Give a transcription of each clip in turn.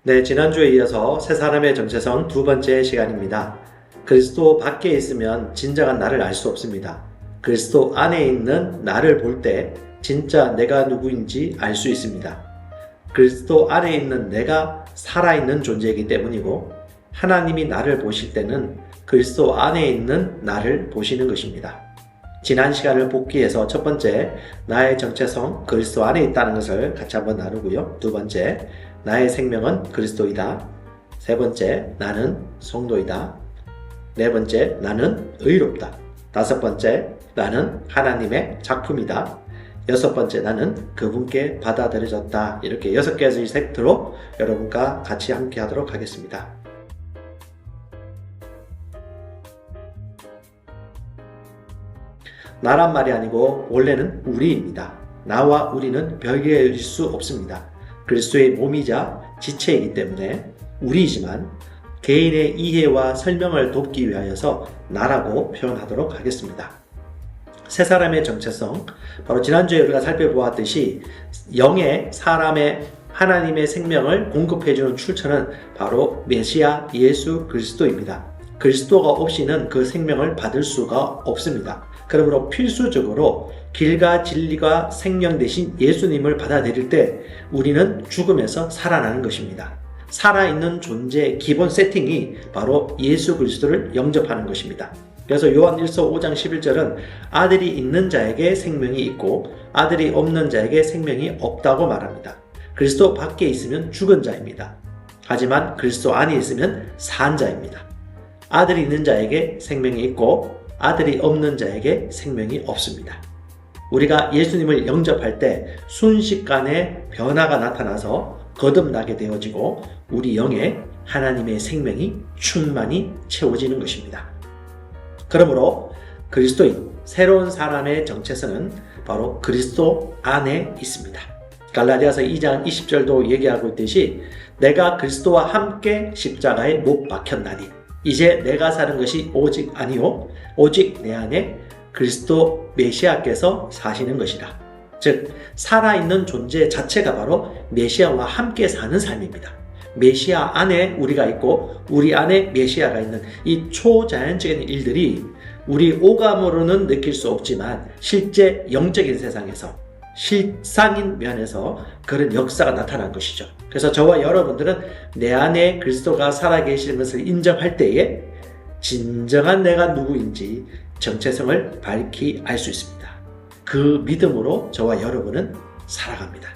네, 지난주에 이어서 세 사람의 정체성 두 번째 시간입니다. 그리스도 밖에 있으면 진정한 나를 알 수 없습니다. 그리스도 안에 있는 나를 볼 때 진짜 내가 누구인지 알 수 있습니다. 그리스도 안에 있는 내가 살아있는 존재이기 때문이고 하나님이 나를 보실 때는 그리스도 안에 있는 나를 보시는 것입니다. 지난 시간을 복귀해서 첫 번째, 나의 정체성 그리스도 안에 있다는 것을 같이 한번 나누고요. 두 번째, 나의 생명은 그리스도이다. 세 번째, 나는 성도이다. 네 번째, 나는 의롭다. 다섯 번째, 나는 하나님의 작품이다. 여섯 번째, 나는 그분께 받아들여졌다. 이렇게 6가지 세트로 여러분과 같이 함께 하도록 하겠습니다. 나란 말이 아니고 원래는 우리입니다. 나와 우리는 별개일 수 없습니다. 그리스도의 몸이자 지체이기 때문에 우리이지만 개인의 이해와 설명을 돕기 위하여서 나라고 표현하도록 하겠습니다. 세 사람의 정체성, 바로 지난주에 우리가 살펴보았듯이 영의 사람의 하나님의 생명을 공급해주는 출처는 바로 메시아 예수 그리스도입니다. 그리스도가 없이는 그 생명을 받을 수가 없습니다. 그러므로 필수적으로 길과 진리가 생명 대신 예수님을 받아들일 때 우리는 죽음에서 살아나는 것입니다. 살아있는 존재의 기본 세팅이 바로 예수 그리스도를 영접하는 것입니다. 그래서 요한 1서 5장 11절은 아들이 있는 자에게 생명이 있고 아들이 없는 자에게 생명이 없다고 말합니다. 그리스도 밖에 있으면 죽은 자입니다. 하지만 그리스도 안에 있으면 산 자입니다. 아들이 있는 자에게 생명이 있고 아들이 없는 자에게 생명이 없습니다. 우리가 예수님을 영접할 때 순식간에 변화가 나타나서 거듭나게 되어지고 우리 영에 하나님의 생명이 충만히 채워지는 것입니다. 그러므로 그리스도인, 새로운 사람의 정체성은 바로 그리스도 안에 있습니다. 갈라디아서 2장 20절도 얘기하고 있듯이 내가 그리스도와 함께 십자가에 못 박혔나니 이제 내가 사는 것이 오직 아니요 오직 내 안에 그리스도 메시아께서 사시는 것이라. 즉 살아있는 존재 자체가 바로 메시아와 함께 사는 삶입니다. 메시아 안에 우리가 있고 우리 안에 메시아가 있는 이 초자연적인 일들이 우리 오감으로는 느낄 수 없지만 실제 영적인 세상에서 실상인 면에서 그런 역사가 나타난 것이죠. 그래서 저와 여러분들은 내 안에 그리스도가 살아계시는 것을 인정할 때에 진정한 내가 누구인지 정체성을 밝히 알 수 있습니다. 그 믿음으로 저와 여러분은 살아갑니다.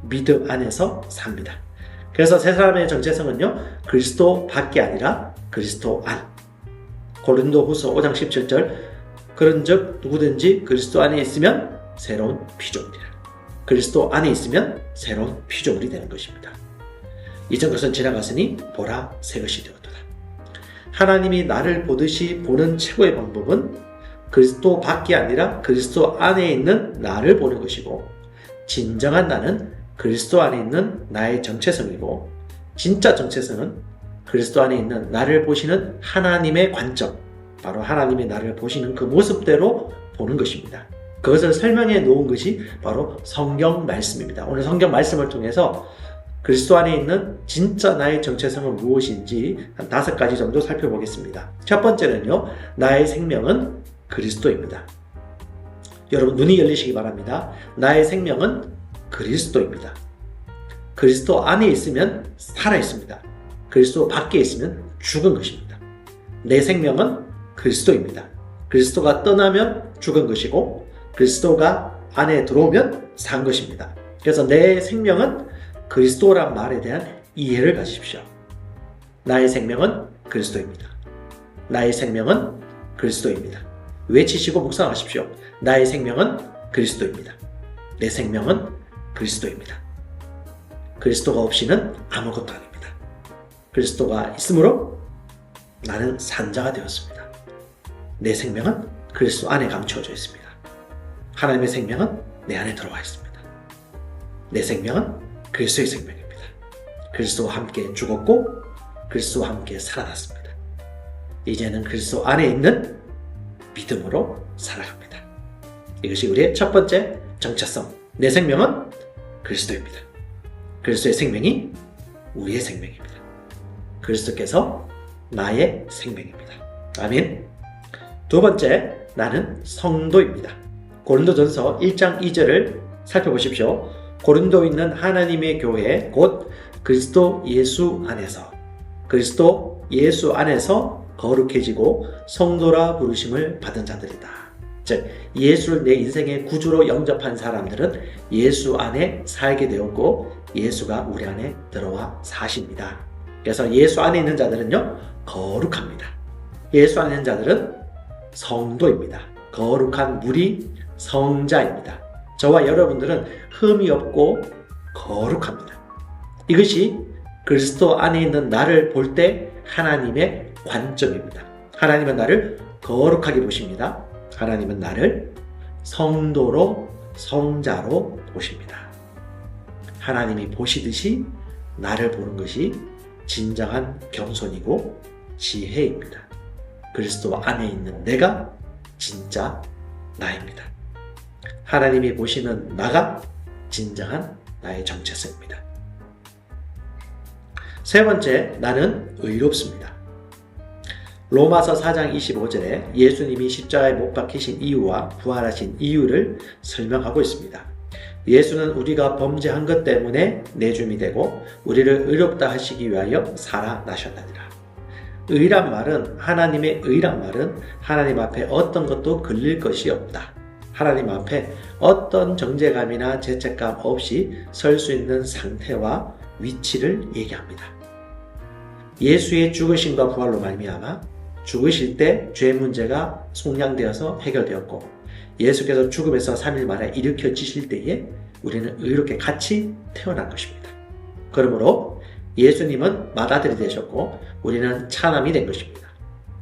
믿음 안에서 삽니다. 그래서 세 사람의 정체성은요, 그리스도 밖이 아니라 그리스도 안. 고린도후서 5장 17절 그런즉 누구든지 그리스도 안에 있으면 새로운 피조물이라. 그리스도 안에 있으면 새로운 피조물이 되는 것입니다. 이전 것은 지나갔으니 보라 새 것이 되었도다. 하나님이 나를 보듯이 보는 최고의 방법은 그리스도 밖이 아니라 그리스도 안에 있는 나를 보는 것이고 진정한 나는 그리스도 안에 있는 나의 정체성이고 진짜 정체성은 그리스도 안에 있는 나를 보시는 하나님의 관점, 바로 하나님이 나를 보시는 그 모습대로 보는 것입니다. 그것을 설명해 놓은 것이 바로 성경 말씀입니다. 오늘 성경 말씀을 통해서 그리스도 안에 있는 진짜 나의 정체성은 무엇인지 한 5가지 정도 살펴보겠습니다. 첫 번째는요, 나의 생명은 그리스도입니다. 여러분 눈이 열리시기 바랍니다. 나의 생명은 그리스도입니다. 그리스도 안에 있으면 살아 있습니다. 그리스도 밖에 있으면 죽은 것입니다. 내 생명은 그리스도입니다. 그리스도가 떠나면 죽은 것이고 그리스도가 안에 들어오면 산 것입니다. 그래서 내 생명은 그리스도란 말에 대한 이해를 가지십시오. 나의 생명은 그리스도입니다. 나의 생명은 그리스도입니다. 외치시고 묵상하십시오. 나의 생명은 그리스도입니다. 내 생명은 그리스도입니다. 그리스도가 없이는 아무것도 아닙니다. 그리스도가 있으므로 나는 산자가 되었습니다. 내 생명은 그리스도 안에 감추어져 있습니다. 하나님의 생명은 내 안에 들어와 있습니다. 내 생명은 그리스도의 생명입니다. 그리스도와 함께 죽었고 그리스도와 함께 살아났습니다. 이제는 그리스도 안에 있는 믿음으로 살아갑니다. 이것이 우리의 첫 번째 정체성. 내 생명은 그리스도입니다. 그리스도의 생명이 우리의 생명입니다. 그리스도께서 나의 생명입니다. 아멘. 두 번째, 나는 성도입니다. 고린도전서 1장 2절을 살펴보십시오. 고린도에 있는 하나님의 교회 곧 그리스도 예수 안에서 거룩해지고 성도라 부르심을 받은 자들이다. 즉, 예수를 내 인생의 구주로 영접한 사람들은 예수 안에 살게 되었고 예수가 우리 안에 들어와 사십니다. 그래서 예수 안에 있는 자들은요, 거룩합니다. 예수 안에 있는 자들은 성도입니다. 거룩한 무리 성자입니다. 저와 여러분들은 흠이 없고 거룩합니다. 이것이 그리스도 안에 있는 나를 볼 때 하나님의 관점입니다. 하나님은 나를 거룩하게 보십니다. 하나님은 나를 성도로, 성자로 보십니다. 하나님이 보시듯이 나를 보는 것이 진정한 겸손이고 지혜입니다. 그리스도 안에 있는 내가 진짜 나입니다. 하나님이 보시는 나가 진정한 나의 정체성입니다. 세 번째, 나는 의롭습니다. 로마서 4장 25절에 예수님이 십자가에 못 박히신 이유와 부활하신 이유를 설명하고 있습니다. 예수는 우리가 범죄한 것 때문에 내줌이 되고 우리를 의롭다 하시기 위하여 살아나셨느니라. 의란 말은, 하나님의 의란 말은 하나님 앞에 어떤 것도 걸릴 것이 없다. 하나님 앞에 어떤 정죄감이나 죄책감 없이 설 수 있는 상태와 위치를 얘기합니다. 예수의 죽으심과 부활로 말미암아 죽으실 때 죄 문제가 속량되어서 해결되었고 예수께서 죽음에서 3일 만에 일으켜지실 때에 우리는 의롭게 같이 태어난 것입니다. 그러므로 예수님은 맏아들이 되셨고 우리는 차남이 된 것입니다.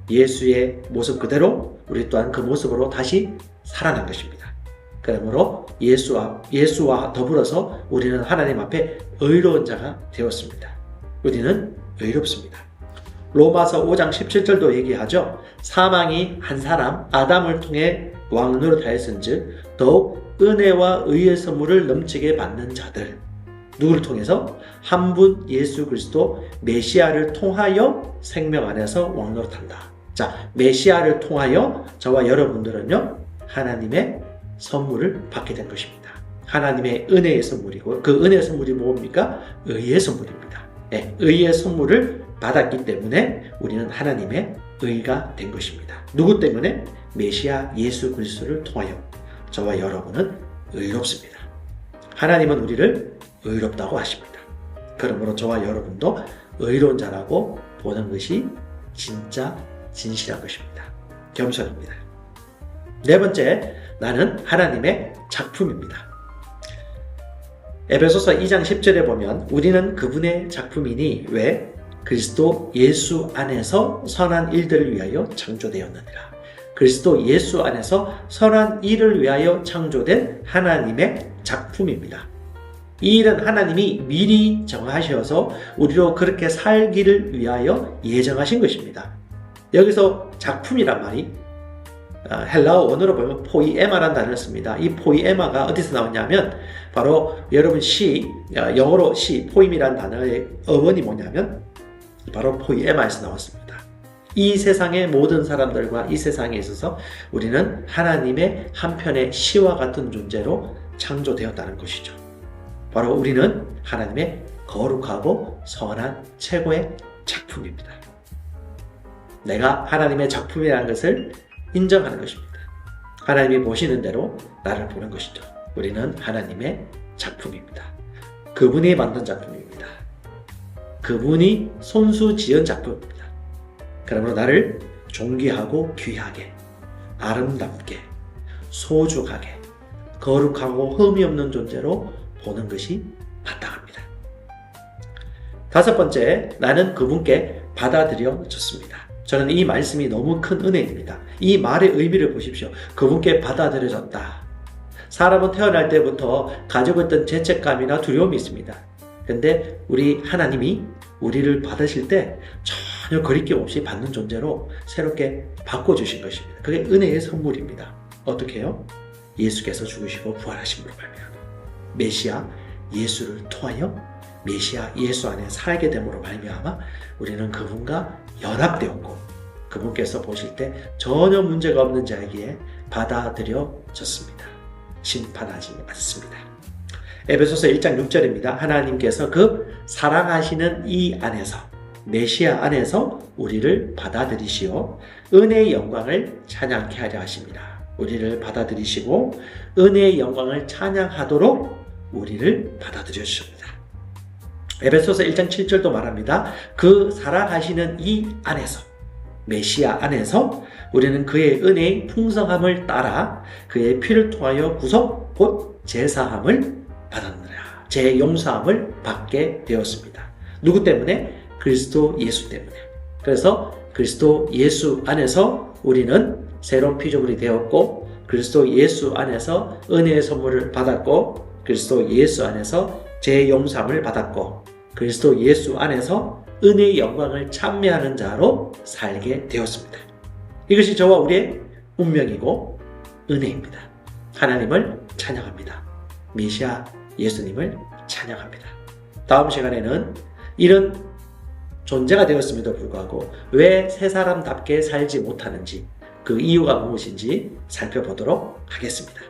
예수의 모습 그대로 우리 또한 그 모습으로 다시 살아난 것입니다. 그러므로 예수와 더불어서 우리는 하나님 앞에 의로운 자가 되었습니다. 우리는 의롭습니다. 로마서 5장 17절도 얘기하죠. 사망이 한 사람 아담을 통해 왕노릇하였은즉 더욱 은혜와 의의 선물을 넘치게 받는 자들, 누구를 통해서? 한 분 예수 그리스도 메시아를 통하여 생명 안에서 왕노릇한다. 자, 메시아를 통하여 저와 여러분들은요, 하나님의 선물을 받게 된 것입니다. 하나님의 은혜의 선물이고, 그 은혜의 선물이 뭡니까? 의의 선물입니다. 네, 의의 선물을 받았기 때문에 우리는 하나님의 의가 된 것입니다. 누구 때문에? 메시아 예수 그리스도를 통하여 저와 여러분은 의롭습니다. 하나님은 우리를 의롭다고 하십니다. 그러므로 저와 여러분도 의로운 자라고 보는 것이 진짜 진실한 것입니다. 겸손입니다. 네 번째, 나는 하나님의 작품입니다. 에베소서 2장 10절에 보면 우리는 그분의 작품이니 왜? 그리스도 예수 안에서 선한 일들을 위하여 창조되었느니라. 그리스도 예수 안에서 선한 일을 위하여 창조된 하나님의 작품입니다. 이 일은 하나님이 미리 정하셔서 우리로 그렇게 살기를 위하여 예정하신 것입니다. 여기서 작품이란 말이 헬라어 원어로 보면 포이에마라는 단어를 씁니다. 이 포이에마가 어디서 나오냐면 바로 여러분 영어로 포임이라는 단어의 어원이 뭐냐면 바로 포이에마에서 나왔습니다. 이 세상의 모든 사람들과 이 세상에 있어서 우리는 하나님의 한편의 시와 같은 존재로 창조되었다는 것이죠. 바로 우리는 하나님의 거룩하고 선한 최고의 작품입니다. 내가 하나님의 작품이라는 것을 인정하는 것입니다. 하나님이 보시는 대로 나를 보는 것이죠. 우리는 하나님의 작품입니다. 그분이 만든 작품입니다. 그분이 손수 지은 작품입니다. 그러므로 나를 존귀하고 귀하게, 아름답게, 소중하게, 거룩하고 흠이 없는 존재로 보는 것이 마땅합니다. 다섯 번째, 나는 그분께 받아들여졌습니다. 저는 이 말씀이 너무 큰 은혜입니다. 이 말의 의미를 보십시오. 그분께 받아들여졌다. 사람은 태어날 때부터 가지고 있던 죄책감이나 두려움이 있습니다. 그런데 우리 하나님이 우리를 받으실 때 전혀 거리낌 없이 받는 존재로 새롭게 바꿔주신 것입니다. 그게 은혜의 선물입니다. 어떻게 해요? 예수께서 죽으시고 부활하심으로 말미암아 메시아 예수를 통하여 메시아 예수 안에 살게 됨으로 말미암아 우리는 그분과 연합되었고 그분께서 보실 때 전혀 문제가 없는 자에게 받아들여졌습니다. 심판하지 않습니다. 에베소서 1장 6절입니다. 하나님께서 그 사랑하시는 이 안에서 메시아 안에서 우리를 받아들이시어 은혜의 영광을 찬양케 하려 하십니다. 우리를 받아들이시고 은혜의 영광을 찬양하도록 우리를 받아들여 주십니다. 에베소서 1장 7절도 말합니다. 그 사랑하시는 이 안에서 메시아 안에서 우리는 그의 은혜의 풍성함을 따라 그의 피를 통하여 구속 곧 제사함을 받았느라 재용서함을 받게 되었습니다. 누구 때문에? 그리스도 예수 때문에. 그래서 그리스도 예수 안에서 우리는 새로운 피조물이 되었고 그리스도 예수 안에서 은혜의 선물을 받았고 그리스도 예수 안에서 재용서함을 받았고 그리스도 예수 안에서 은혜의 영광을 찬미하는 자로 살게 되었습니다. 이것이 저와 우리의 운명이고 은혜입니다. 하나님을 찬양합니다. 메시아 예수님을 찬양합니다. 다음 시간에는 이런 존재가 되었음에도 불구하고 왜 새 사람답게 살지 못하는지 그 이유가 무엇인지 살펴보도록 하겠습니다.